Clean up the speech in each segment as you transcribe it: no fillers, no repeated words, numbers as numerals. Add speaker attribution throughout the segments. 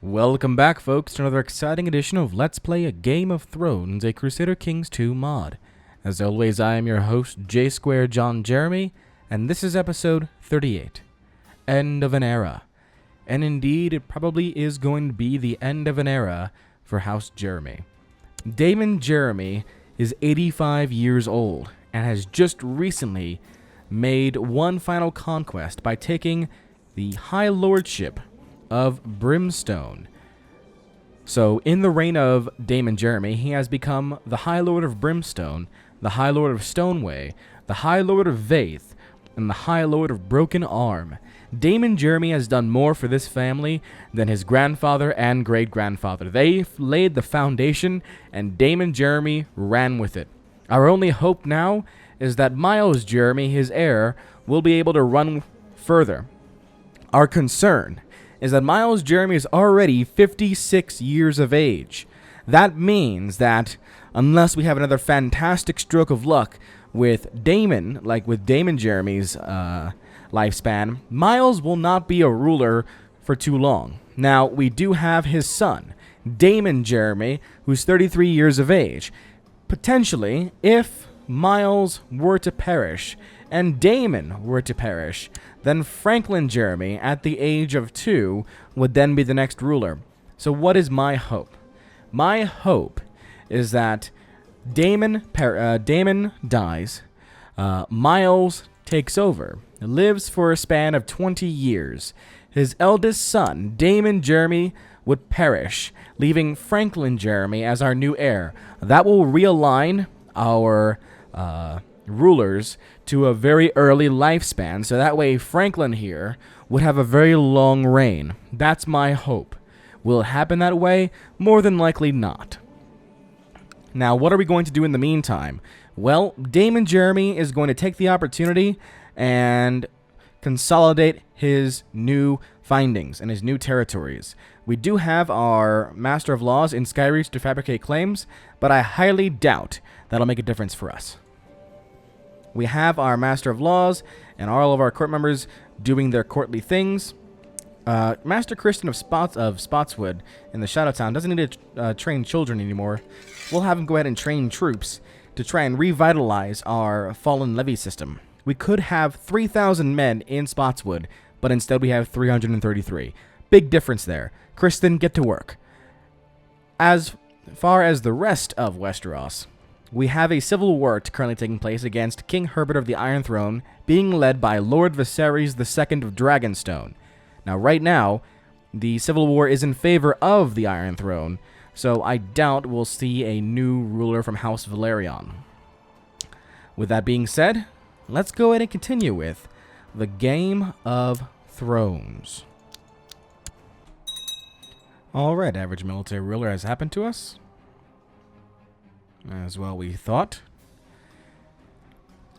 Speaker 1: Welcome back, folks, to another exciting edition of Let's Play a Game of Thrones, a Crusader Kings 2 mod. As always, I am your host, Damon Jeremy, and this is episode 38, End of an Era. And indeed, it probably is going to be the end of an era for House Jeremy. Damon Jeremy is 85 years old, and has just recently made one final conquest by taking the High Lordship of Brimstone. So, in the reign of Damon Jeremy, he has become the High Lord of Brimstone, the High Lord of Stoneway, the High Lord of Vaith, and the High Lord of Broken Arm. Damon Jeremy has done more for this family than his grandfather and great-grandfather. They laid the foundation, and Damon Jeremy ran with it. Our only hope now is that Miles Jeremy, his heir, will be able to run further. Our concern is that Miles Jeremy is already 56 years of age. That means that unless we have another fantastic stroke of luck with Damon, like with Damon Jeremy's lifespan, Miles will not be a ruler for too long. Now, we do have his son, Damon Jeremy, who's 33 years of age. Potentially, if Miles were to perish and Damon were to perish, then Franklin Jeremy, at the age of 2, would then be the next ruler. So what is my hope? My hope is that Damon dies, Miles takes over, lives for a span of 20 years. His eldest son, Damon Jeremy, would perish, leaving Franklin Jeremy as our new heir. That will realign our rulers to a very early lifespan, so that way Franklin here would have a very long reign. That's my hope. Will it happen that way? More than likely not. Now, what are we going to do in the meantime? Well, Damon Jeremy is going to take the opportunity and consolidate his new findings and his new territories. We do have our Master of Laws in Skyreach to fabricate claims, but I highly doubt that'll make a difference for us. We have our Master of Laws and all of our court members doing their courtly things. Master Kristen of Spotswood in the Shadow Town doesn't need to train children anymore. We'll have him go ahead and train troops to try and revitalize our fallen levy system. We could have 3,000 men in Spotswood, but instead we have 333. Big difference there. Kristen, get to work. As far as the rest of Westeros, we have a civil war currently taking place against King Herbert of the Iron Throne, being led by Lord Viserys II of Dragonstone. Now, right now, the civil war is in favor of the Iron Throne, so I doubt we'll see a new ruler from House Valerion. With that being said, let's go ahead and continue with the Game of Thrones. Alright, average military ruler has happened to us. As well we thought.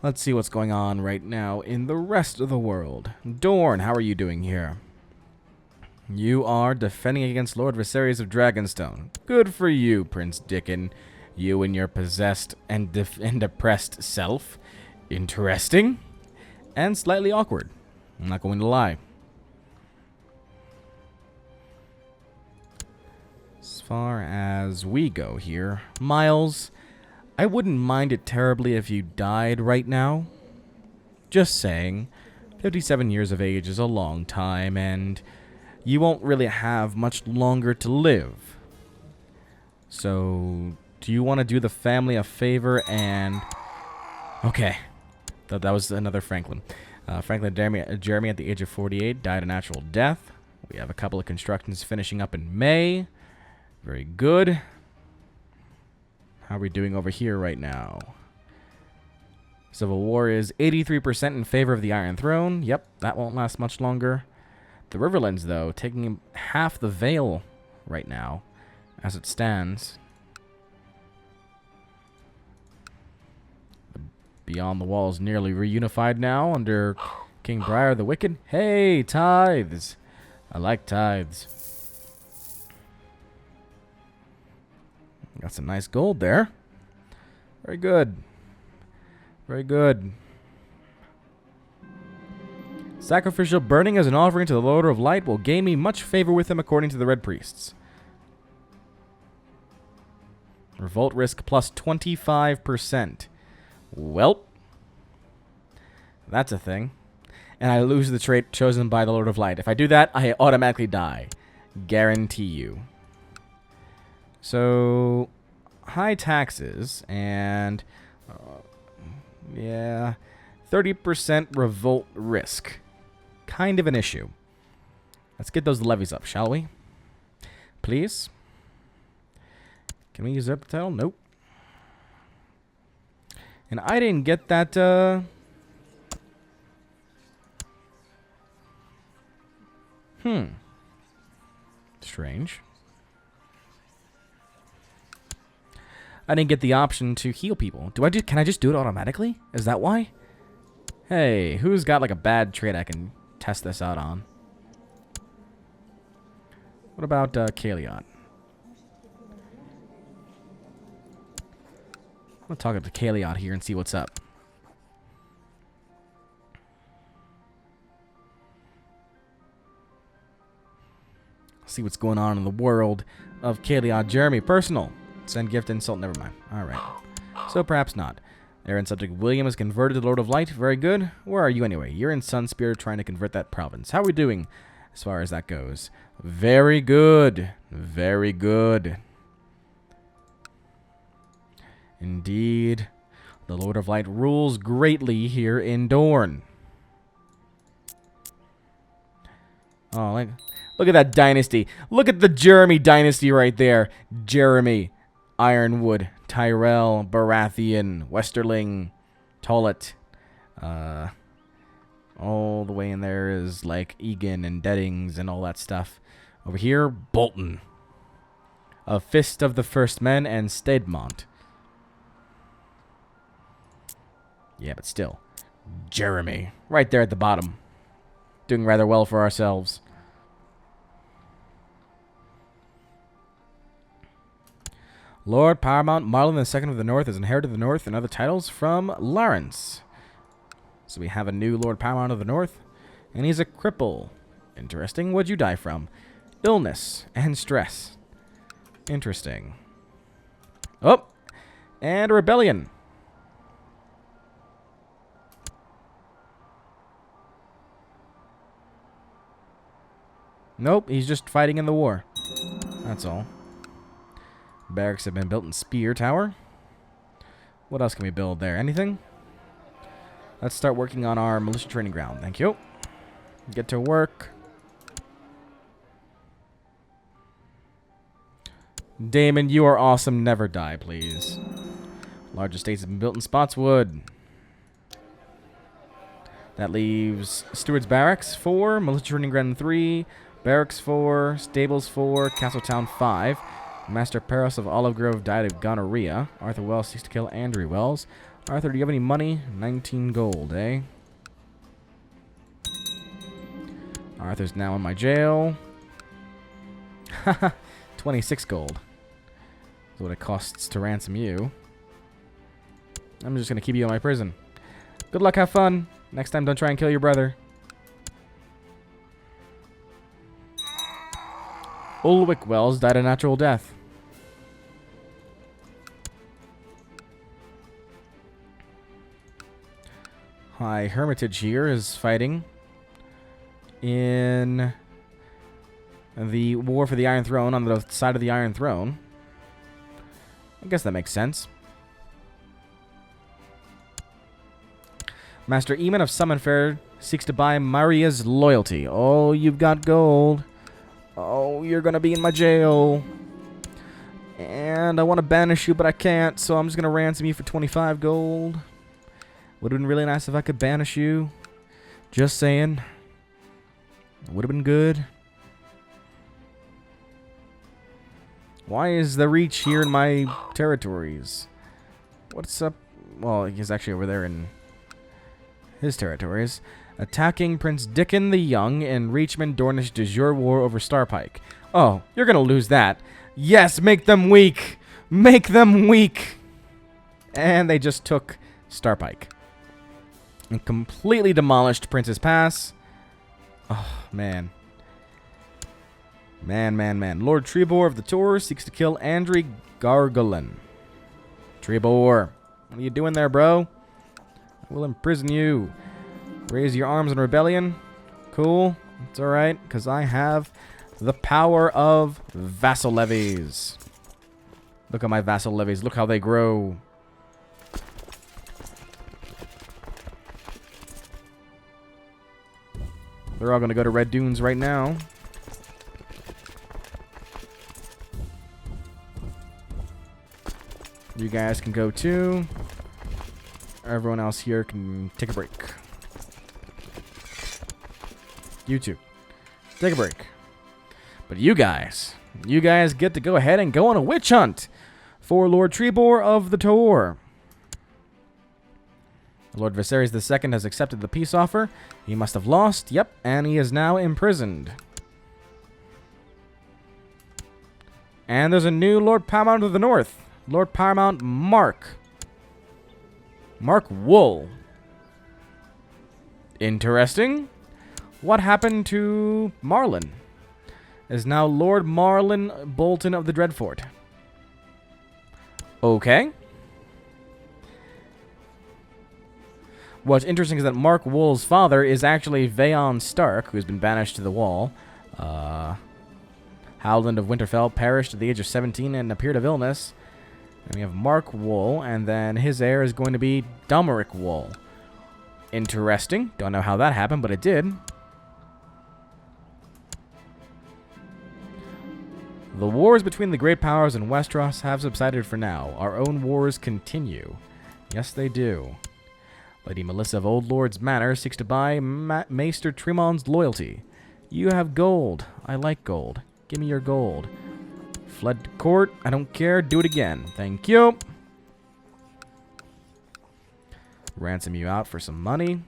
Speaker 1: Let's see what's going on right now in the rest of the world. Dorne, how are you doing here? You are defending against Lord Viserys of Dragonstone. Good for you, Prince Dickon. You and your possessed and depressed self. Interesting. And slightly awkward. I'm not going to lie. As far as we go here, Miles, I wouldn't mind it terribly if you died right now. Just saying, 57 years of age is a long time, and you won't really have much longer to live. So, do you want to do the family a favor and... Okay, that was another Franklin. Franklin Jeremy at the age of 48 died a natural death. We have a couple of constructions finishing up in May. Very good. How are we doing over here right now? Civil War is 83% in favor of the Iron Throne. Yep, that won't last much longer. The Riverlands, though, taking half the Vale right now, as it stands. Beyond the Wall is nearly reunified now under King Briar the Wicked. Hey, tithes! I like tithes. Got some nice gold there. Very good. Very good. Sacrificial burning as an offering to the Lord of Light will gain me much favor with him according to the Red Priests. Revolt risk plus 25%. Well, that's a thing. And I lose the trait chosen by the Lord of Light. If I do that, I automatically die. Guarantee you. So, high taxes and, yeah, 30% revolt risk. Kind of an issue. Let's get those levies up, shall we? Please? Can we use up the title? Nope. And I didn't get that, Strange. I didn't get the option to heal people. Can I just do it automatically? Is that why? Hey, who's got like a bad trait I can test this out on? What about Kaliot? I'm gonna talk up to Kaliot here and see what's up. See what's going on in the world of Kaliot Jeremy. Personal. Send gift, insult, never mind. Alright. So perhaps not. Aaron subject William is converted to Lord of Light. Very good. Where are you anyway? You're in Sunspear trying to convert that province. How are we doing as far as that goes? Very good. Very good. Indeed. The Lord of Light rules greatly here in Dorne. Oh, look at that dynasty. Look at the Jeremy dynasty right there. Jeremy, Ironwood, Tyrell, Baratheon, Westerling, Tollett. All the way in there is like Egan and Deddings and all that stuff. Over here, Bolton. A Fist of the First Men and Stedmont. Yeah, but still. Jeremy. Right there at the bottom. Doing rather well for ourselves. Lord Paramount Marlon II of the North has inherited the North and other titles from Lawrence. So we have a new Lord Paramount of the North, and he's a cripple. Interesting. What'd you die from? Illness and stress. Interesting. Oh, and a rebellion. Nope, he's just fighting in the war. That's all. Barracks have been built in Spear Tower. What else can we build there? Anything? Let's start working on our militia training ground. Thank you. Get to work. Damon, you are awesome. Never die, please. Large estates have been built in Spotswood. That leaves Steward's Barracks 4, militia training ground 3, Barracks 4, Stables 4, Castletown 5. Master Paros of Olive Grove died of gonorrhea. Arthur Wells seeks to kill Andrew Wells. Arthur, do you have any money? 19 gold, eh? Arthur's now in my jail. Haha, 26 gold. That's what it costs to ransom you. I'm just going to keep you in my prison. Good luck, have fun. Next time, don't try and kill your brother. Ulwick Wells died a natural death. High Hermitage here is fighting in the war for the Iron Throne on the side of the Iron Throne. I guess that makes sense. Master Eamon of Summonfair seeks to buy Maria's loyalty. Oh, you've got gold. Oh, you're going to be in my jail. And I want to banish you, but I can't, so I'm just going to ransom you for 25 gold. Would have been really nice if I could banish you. Just saying. Would have been good. Why is the Reach here in my territories? What's up? Well, he's actually over there in his territories. Attacking Prince Dickon the Young and Reachman Dornish de jure war over Starpike. Oh, you're going to lose that. Yes, make them weak. Make them weak. And they just took Starpike. And completely demolished Prince's Pass. Oh, man. Man. Lord Trebor of the Tor seeks to kill Andri Gargulin. Trebor, what are you doing there, bro? I will imprison you. Raise your arms in rebellion. Cool. It's alright, because I have the power of vassal levies. Look at my vassal levies. Look how they grow. They're all going to go to Red Dunes right now. You guys can go too. Everyone else here can take a break. You too. Take a break. But you guys get to go ahead and go on a witch hunt for Lord Trebor of the Tor. Lord Viserys II has accepted the peace offer. He must have lost. Yep, and he is now imprisoned. And there's a new Lord Paramount of the North. Lord Paramount Mark Wool. Interesting. What happened to Marlon? Is now Lord Marlon Bolton of the Dreadfort. Okay. What's interesting is that Mark Wool's father is actually Vaon Stark, who's been banished to the Wall. Howland of Winterfell perished at the age of 17 and appeared of illness. And we have Mark Wool, and then his heir is going to be Domeric Wool. Interesting. Don't know how that happened, but it did. The wars between the great powers in Westeros have subsided for now. Our own wars continue. Yes, they do. Lady Melissa of Old Lord's Manor seeks to buy Maester Tremon's loyalty. You have gold. I like gold. Give me your gold. Fled to court. I don't care. Do it again. Thank you. Ransom you out for some money.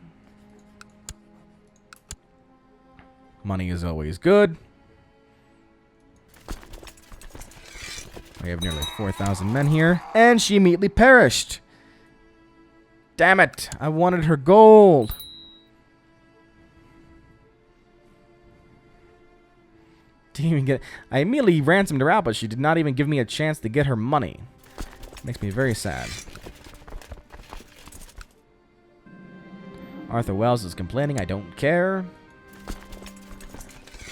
Speaker 1: Money is always good. We have nearly 4,000 men here. And she immediately perished. Damn it. I wanted her gold. Didn't even get. I immediately ransomed her out, but she did not even give me a chance to get her money. Makes me very sad. Arthur Wells is complaining. I don't care.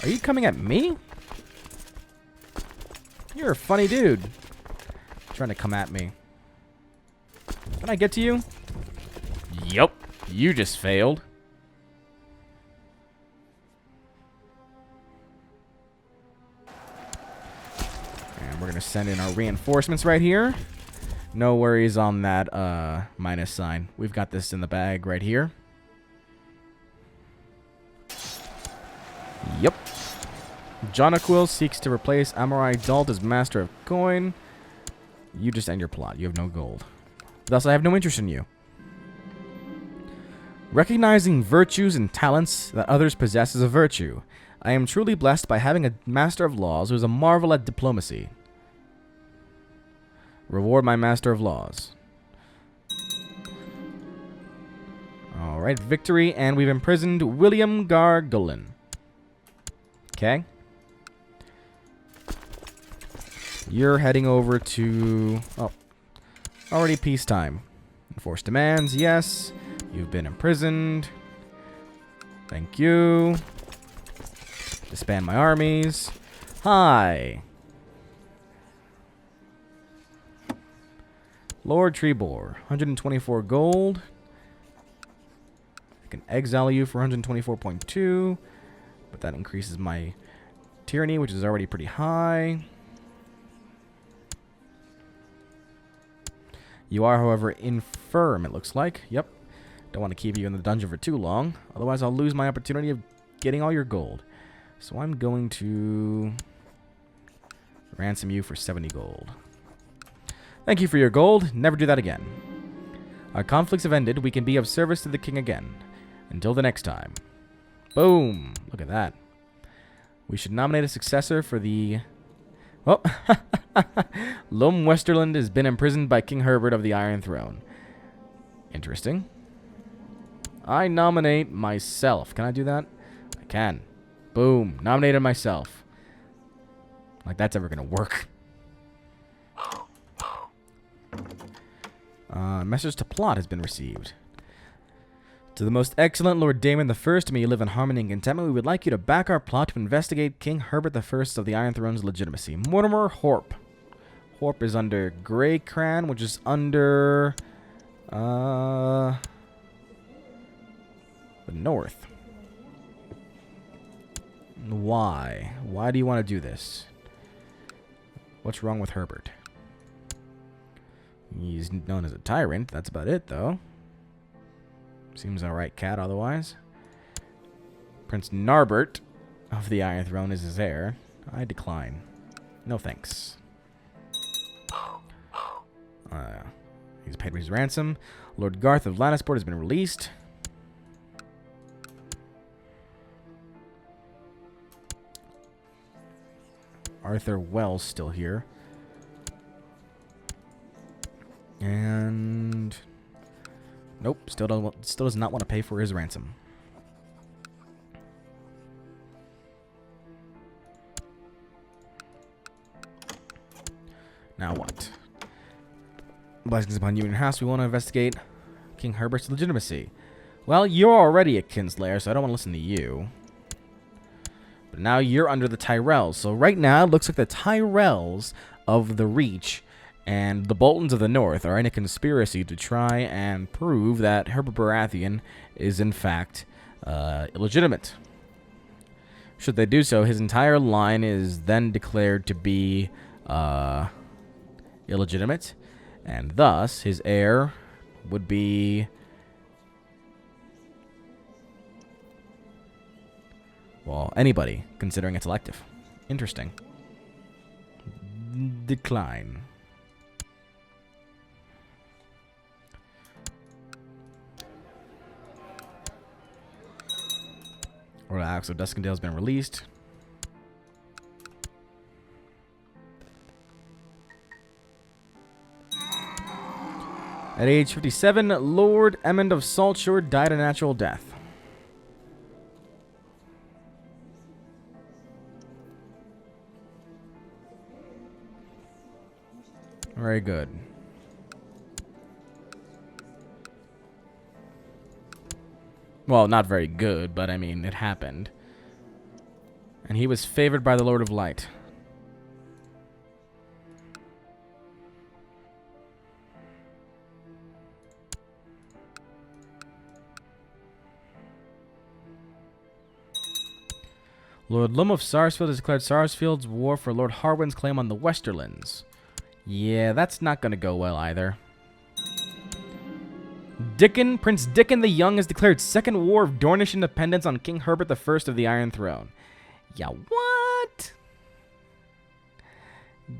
Speaker 1: Are you coming at me? You're a funny dude. Trying to come at me. Can I get to you? Yup. You just failed. And we're going to send in our reinforcements right here. No worries on that minus sign. We've got this in the bag right here. Yep. Jonquil seeks to replace Amorai Dalt as Master of Coin. You just end your plot. You have no gold. Thus, I have no interest in you. Recognizing virtues and talents that others possess is a virtue. I am truly blessed by having a Master of Laws who is a marvel at diplomacy. Reward my Master of Laws. Alright, victory, and we've imprisoned William Gargulin. Okay. You're heading over to... Oh. Already peacetime. Enforce demands, yes. You've been imprisoned. Thank you. Disband my armies. Hi. Lord Trebor, 124 gold. I can exile you for 124.2, but that increases my tyranny, which is already pretty high. You are, however, infirm, it looks like. Yep. Don't want to keep you in the dungeon for too long. Otherwise, I'll lose my opportunity of getting all your gold. So I'm going to ransom you for 70 gold. Thank you for your gold. Never do that again. Our conflicts have ended. We can be of service to the king again. Until the next time. Boom. Look at that. We should nominate a successor for the... Oh, Lum Westerland has been imprisoned by King Herbert of the Iron Throne. Interesting. I nominate myself. Can I do that? I Can. Boom. Nominated myself. Like that's ever gonna work. Message to plot has been received. To the most excellent Lord Damon the First, may you live in harmony and contentment. We would like you to back our plot to investigate King Herbert the First of the Iron Throne's legitimacy. Mortimer Horp. Horp is under Grey Cran, which is under the north. Why? Why do you want to do this? What's wrong with Herbert? He's known as a tyrant. That's about it, though. Seems alright, cat, otherwise. Prince Narbert of the Iron Throne is his heir. I decline. No thanks. He's paid his ransom. Lord Garth of Lannisport has been released. Arthur Wells still here. And nope, still does not want to pay for his ransom. Now what? Blessings upon you and your house. We want to investigate King Herbert's legitimacy. Well, you're already a kinslayer, so I don't want to listen to you. But now you're under the Tyrells. So right now, it looks like the Tyrells of the Reach and the Boltons of the North are in a conspiracy to try and prove that Herbert Baratheon is, in fact, illegitimate. Should they do so, his entire line is then declared to be illegitimate, and thus his heir would be, well, anybody, considering it's elective. Interesting. Decline. Relax, so Duskendale's been released. At age 57, Lord Emmond of Saltshore died a natural death. Very good. Well, not very good, but I mean, it happened. And he was favored by the Lord of Light. Lord Lum of Sarsfield has declared Sarsfield's war for Lord Harwin's claim on the Westerlands. Yeah, that's not going to go well either. Prince Dickon the Young has declared Second War of Dornish independence on King Herbert I of the Iron Throne. Yeah, what?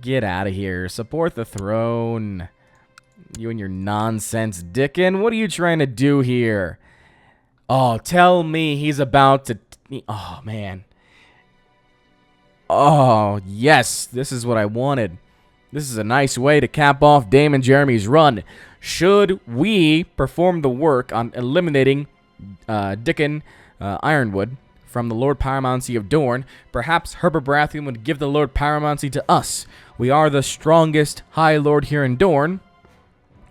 Speaker 1: Get out of here. Support the throne. You and your nonsense, Dickon. What are you trying to do here? Oh, tell me he's about to... Oh, man. Oh, yes. This is what I wanted. This is a nice way to cap off Damon Jeremy's run. Should we perform the work on eliminating Dickon Ironwood from the Lord Paramountcy of Dorne, perhaps Herbert Baratheon would give the Lord Paramountcy to us. We are the strongest High Lord here in Dorne.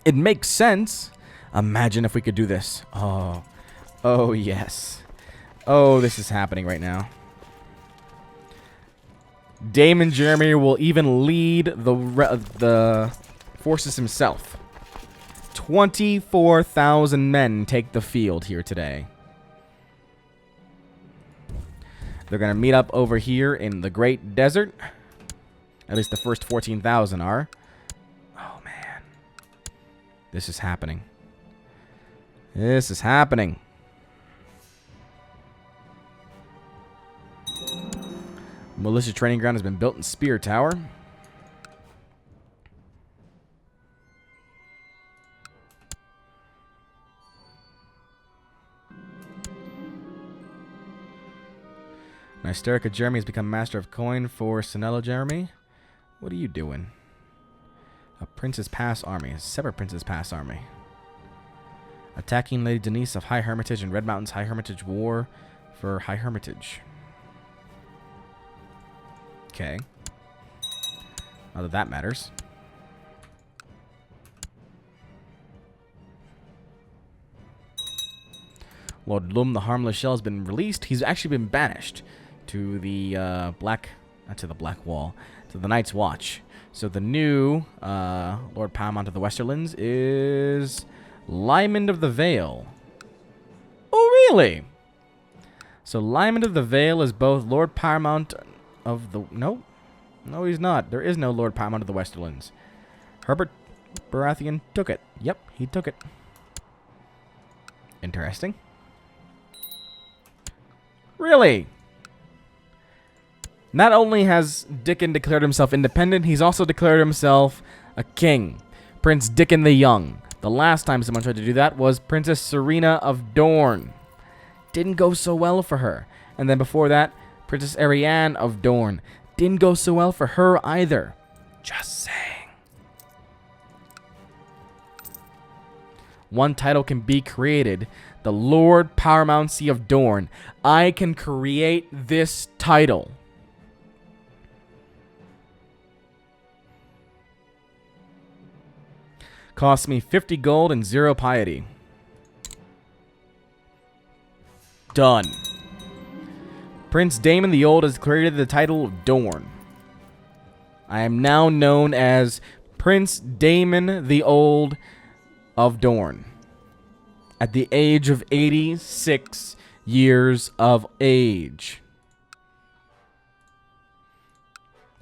Speaker 1: It makes sense. Imagine if we could do this. Oh. Oh, yes. Oh, this is happening right now. Damon Jeremy will even lead the forces himself. 24,000 men take the field here today. They're going to meet up over here in the Great Desert. At least the first 14,000 are. Oh, man. This is happening. This is happening. Militia training ground has been built in Spear Tower. Nysterica Jeremy has become master of coin for Sinello Jeremy. What are you doing? A Prince's Pass army. A separate Prince's Pass army. Attacking Lady Denise of High Hermitage and Red Mountain's High Hermitage War for High Hermitage. Okay. Not that that matters. Lord Lum, the Harmless Shell, has been released. He's actually been banished to the not to the Black Wall, to the Night's Watch. So the new Lord Paramount of the Westerlands is Lymond of the Vale. Oh, really? So Lymond of the Vale is both Lord Paramount of the... No, he's not. There is no Lord Paramount of the Westerlands. Herbert Baratheon took it. Yep, he took it. Interesting. Really? Not only has Dickon declared himself independent, he's also declared himself a king. Prince Dickon the Young. The last time someone tried to do that was Princess Serena of Dorne. Didn't go so well for her. And then before that, Princess Arianne of Dorne. Didn't go so well for her either. Just saying. One title can be created. The Lord Paramountcy of Dorne. I can create this title. Cost me 50 gold and 0 piety. Done. Prince Damon the Old has created the title of Dorne. I am now known as Prince Damon the Old of Dorne. At the age of 86 years of age.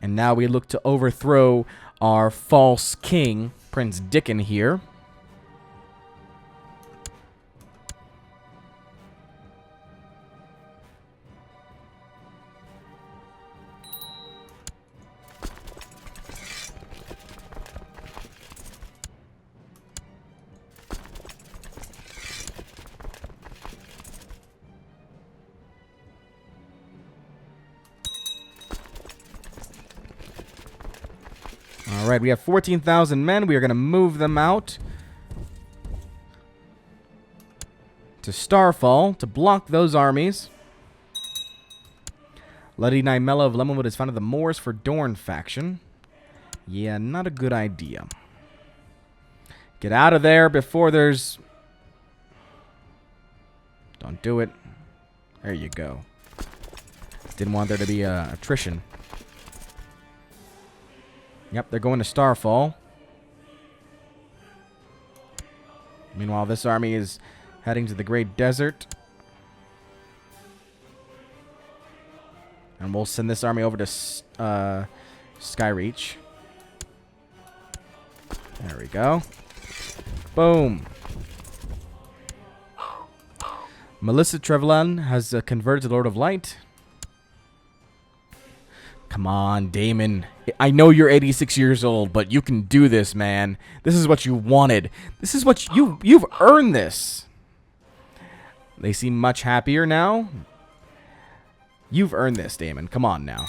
Speaker 1: And now we look to overthrow our false king, Prince Dickon here. Alright, we have 14,000 men. We are going to move them out to Starfall to block those armies. Lady Nymella of Lemonwood has founded the Moors for Dorne faction. Yeah, not a good idea. Get out of there before there's... Don't do it. There you go. Didn't want there to be attrition. Yep, they're going to Starfall. Meanwhile, this army is heading to the Great Desert. And we'll send this army over to Skyreach. There we go. Boom. Melissa Trevelyan has converted to Lord of Light. Come on, Damon. I know you're 86 years old, but you can do this, man. This is what you wanted. This is what you've earned this. They seem much happier now. You've earned this, Damon. Come on now.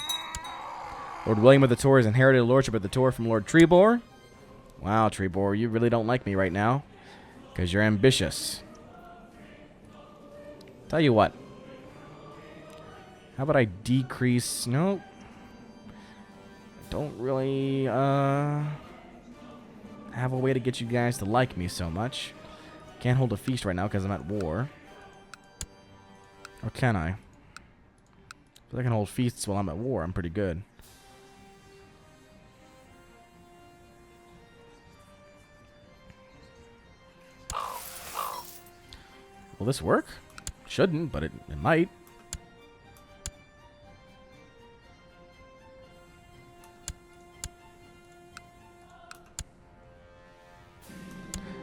Speaker 1: Lord William of the Tor has inherited lordship of the Tor from Lord Trebor. Wow, Trebor, you really don't like me right now. Because you're ambitious. Tell you what. How about I decrease... No. Don't really have a way to get you guys to like me so much. Can't hold a feast right now because I'm at war. Or can I? If I can hold feasts while I'm at war, I'm pretty good. Will this work? Shouldn't, but it might.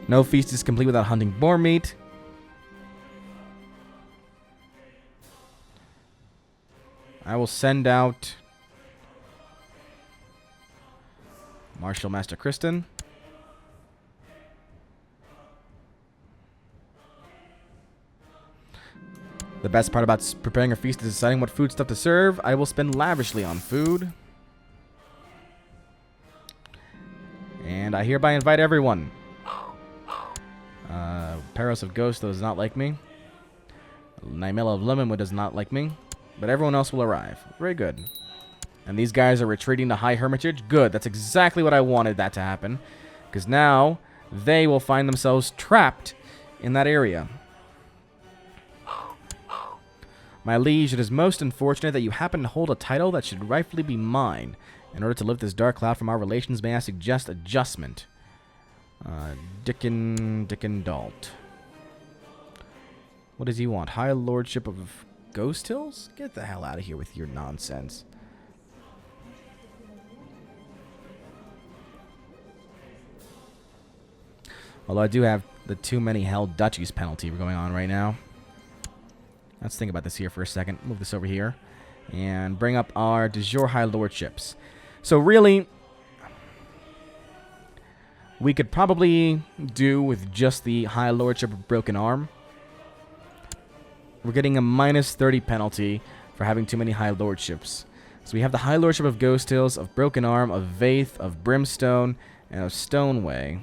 Speaker 1: No feast is complete without hunting boar meat. I will send out Marshal Master Kristen. The best part about preparing a feast is deciding what food stuff to serve. I will spend lavishly on food. And I hereby invite everyone. Peros of Ghost does not like me. Nymelia of Lemonwood does not like me, but everyone else will arrive. Very good. And these guys are retreating to High Hermitage. Good. That's exactly what I wanted that to happen. Because now they will find themselves trapped in that area. My liege, it is most unfortunate that you happen to hold a title that should rightfully be mine. In order to lift this dark cloud from our relations, may I suggest adjustment? Dickon Dalt. What does he want? High Lordship of Ghost Hills? Get the hell out of here with your nonsense. Although I do have the too many held duchies penalty going on right now. Let's think about this here for a second. Move this over here. And bring up our de jure High Lordships. So really, we could probably do with just the High Lordship of Broken Arm. We're getting a minus 30 penalty for having too many High Lordships. So we have the High Lordship of Ghost Hills, of Broken Arm, of Vaith, of Brimstone, and of Stoneway.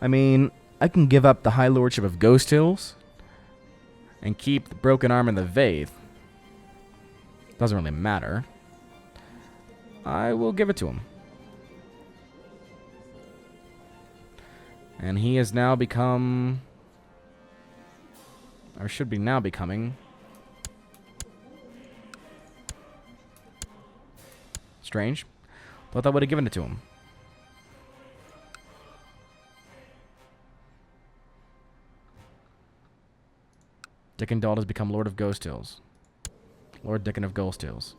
Speaker 1: I mean, I can give up the High Lordship of Ghost Hills and keep the Broken Arm and the Vaith. Doesn't really matter. I will give it to him. And he has now become, or should be now becoming, strange. Thought I would have given it to him. Dickon Dalt has become Lord of Ghost Hills. Lord Dickon of Ghost Hills.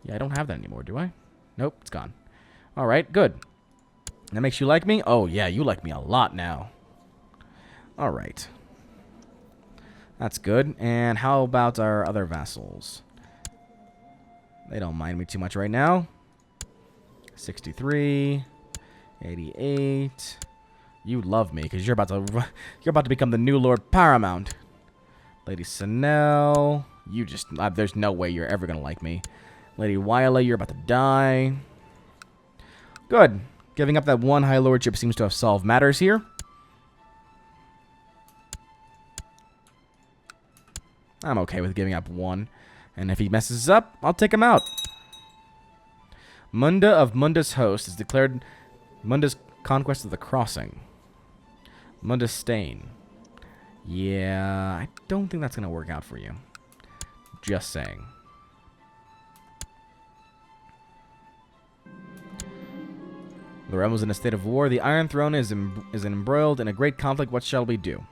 Speaker 1: Yeah, I don't have that anymore, do I? Nope, it's gone. Alright, good. That makes you like me? Oh, yeah, you like me a lot now. Alright. That's good. And how about our other vassals? They don't mind me too much right now. 63. 88. You love me, because you're about to become the new Lord Paramount. Lady Sanel, you just, there's no way you're ever going to like me. Lady Wyla, you're about to die. Good. Giving up that one High Lordship seems to have solved matters here. I'm okay with giving up one. And if he messes up, I'll take him out. Munda of Munda's Host is declared Munda's Conquest of the Crossing. Munda's Stain. Yeah, I don't think that's going to work out for you. Just saying. The realm is in a state of war. The Iron Throne is embroiled in a great conflict. What shall we do?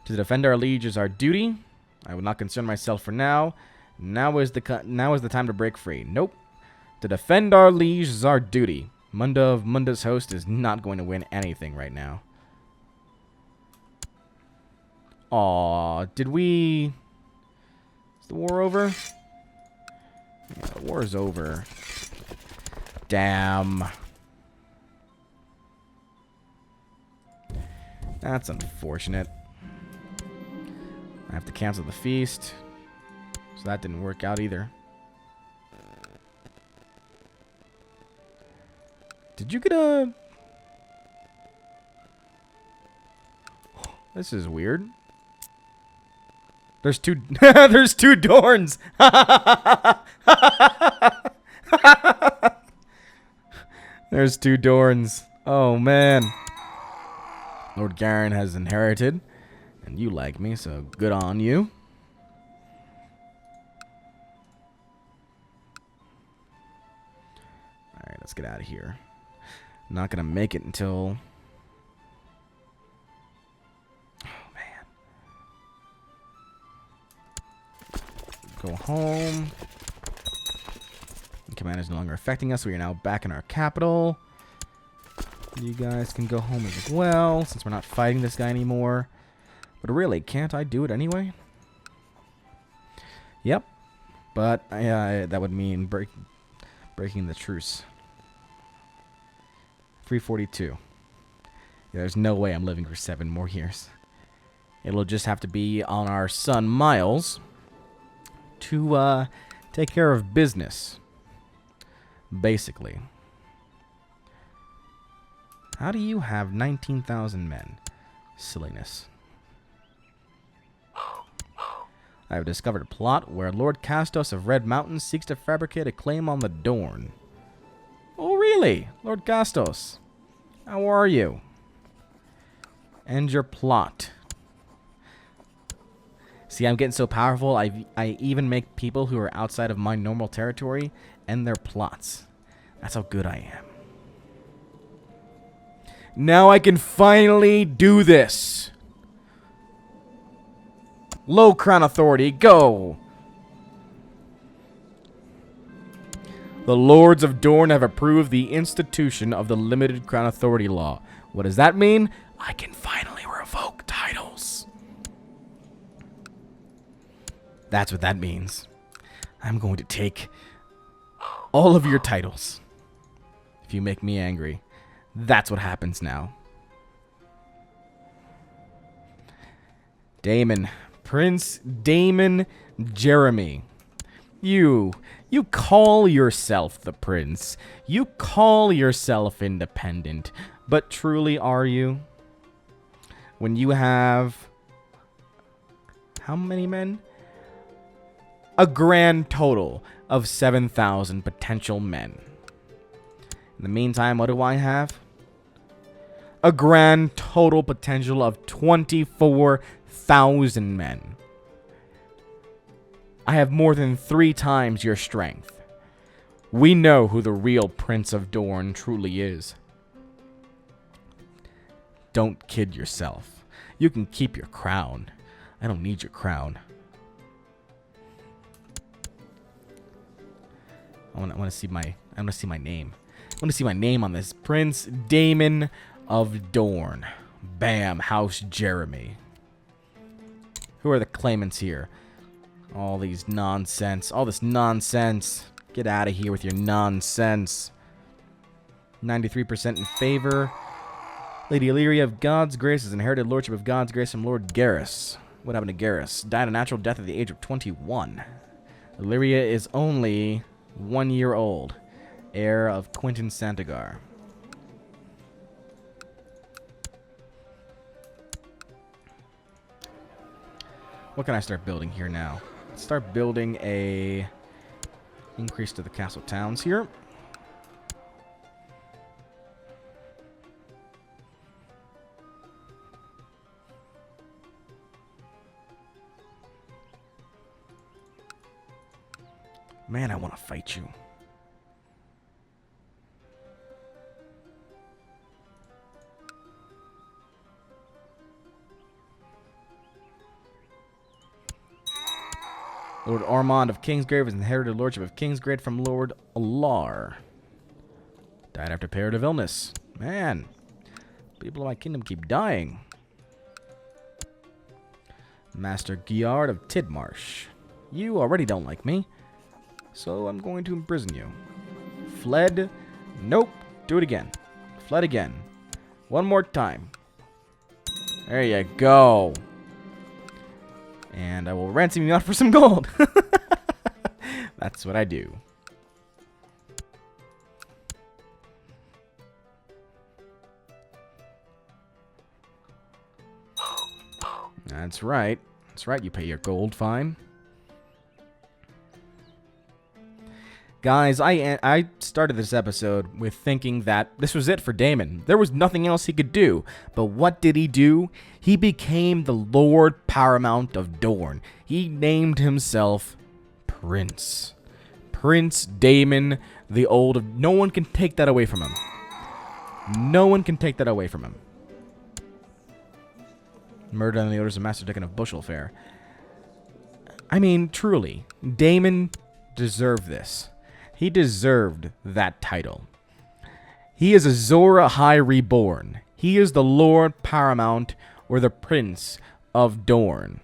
Speaker 1: To defend our liege is our duty. I will not concern myself for now. Now is the time to break free. Nope. To defend our liege is our duty. Munda of Munda's Host is not going to win anything right now. Aw, did we... Is the war over? Yeah, the war is over. Damn. That's unfortunate. I have to cancel the feast. So that didn't work out either. Did you get a... This is weird. There's two... There's two Dornes! There's two Dornes. Oh, man. Lord Garen has inherited. And you like me, so good on you. Alright, let's get out of here. I'm not going to make it until... Oh, man. Go home. The command is no longer affecting us. We are now back in our capital. You guys can go home as well, since we're not fighting this guy anymore. But really, can't I do it anyway? Yep. But that would mean breaking the truce. 342. Yeah, there's no way I'm living for 7 more years. It'll just have to be on our son Miles to take care of business. Basically. How do you have 19,000 men? Silliness. I have discovered a plot where Lord Castos of Red Mountain seeks to fabricate a claim on the Dorne. Oh, really? Lord Castos, how are you? And your plot. See, I'm getting so powerful, I even make people who are outside of my normal territory end their plots. That's how good I am. Now I can finally do this. Low Crown Authority, go! The Lords of Dorne have approved the institution of the Limited Crown Authority Law. What does that mean? I can finally revoke titles. That's what that means. I'm going to take all of your titles. If you make me angry. That's what happens now. Damon. Prince Damon Jeremy. You call yourself the prince. You call yourself independent. But truly are you? When you have... how many men? A grand total of 7,000 potential men. In the meantime, what do I have? A grand total potential of 24,000 men. I have more than 3 times your strength. We know who the real Prince of Dorne truly is. Don't kid yourself. You can keep your crown. I don't need your crown. I want to see my name. I want to see my name on this. Prince Damon of Dorne. Bam, House Jeremy. Who are the claimants here? All these nonsense. All this nonsense. Get out of here with your nonsense. 93% in favor. Lady Illyria of God's Grace has inherited lordship of God's Grace from Lord Garrus. What happened to Garrus? Died a natural death at the age of 21. Illyria is only 1 year old. Heir of Quentin Santagar. What can I start building here now? Let's start building a increase to the castle towns here. Man, I want to fight you. Lord Ormond of Kingsgrave has inherited lordship of Kingsgrave from Lord Alar. Died after period of illness. Man, people of my kingdom keep dying. Master Giard of Tidmarsh. You already don't like me, so I'm going to imprison you. Fled. Nope. Do it again. Fled again. One more time. There you go. And I will ransom you out for some gold. That's what I do. That's right. That's right, you pay your gold fine. Guys, I started this episode with thinking that this was it for Damon. There was nothing else he could do. But what did he do? He became the Lord Paramount of Dorne. He named himself Prince. Prince Damon the Old. No one can take that away from him. No one can take that away from him. Murder on the orders of Master Deacon of Bushelfair. I mean, truly, Damon deserved this. He deserved that title. He is Azor Ahai reborn. He is the Lord Paramount, or the Prince of Dorne.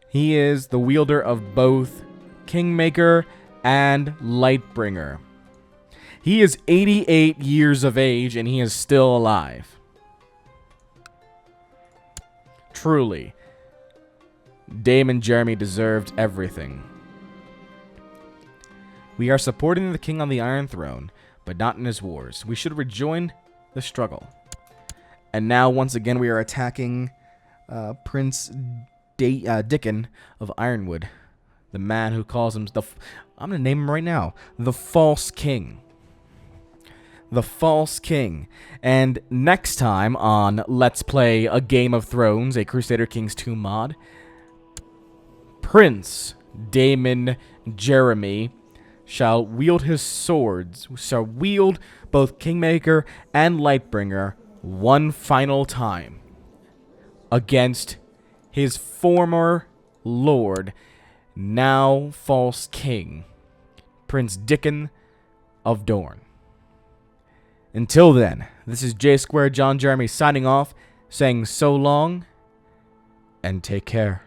Speaker 1: He is the wielder of both Kingmaker and Lightbringer. He is 88 years of age, and he is still alive. Truly, Damon Jeremy deserved everything. We are supporting the king on the Iron Throne, but not in his wars. We should rejoin the struggle. And now, once again, we are attacking Prince Dickon of Ironwood, the man who calls him I'm gonna name him right now, the False King. The False King. And next time on Let's Play a Game of Thrones, a Crusader Kings 2 mod, Prince Damon Jeremy shall wield his swords, shall wield both Kingmaker and Lightbringer one final time against his former lord, now false king, Prince Dickon of Dorne. Until then, this is J Square John Jeremy signing off, saying so long, and take care.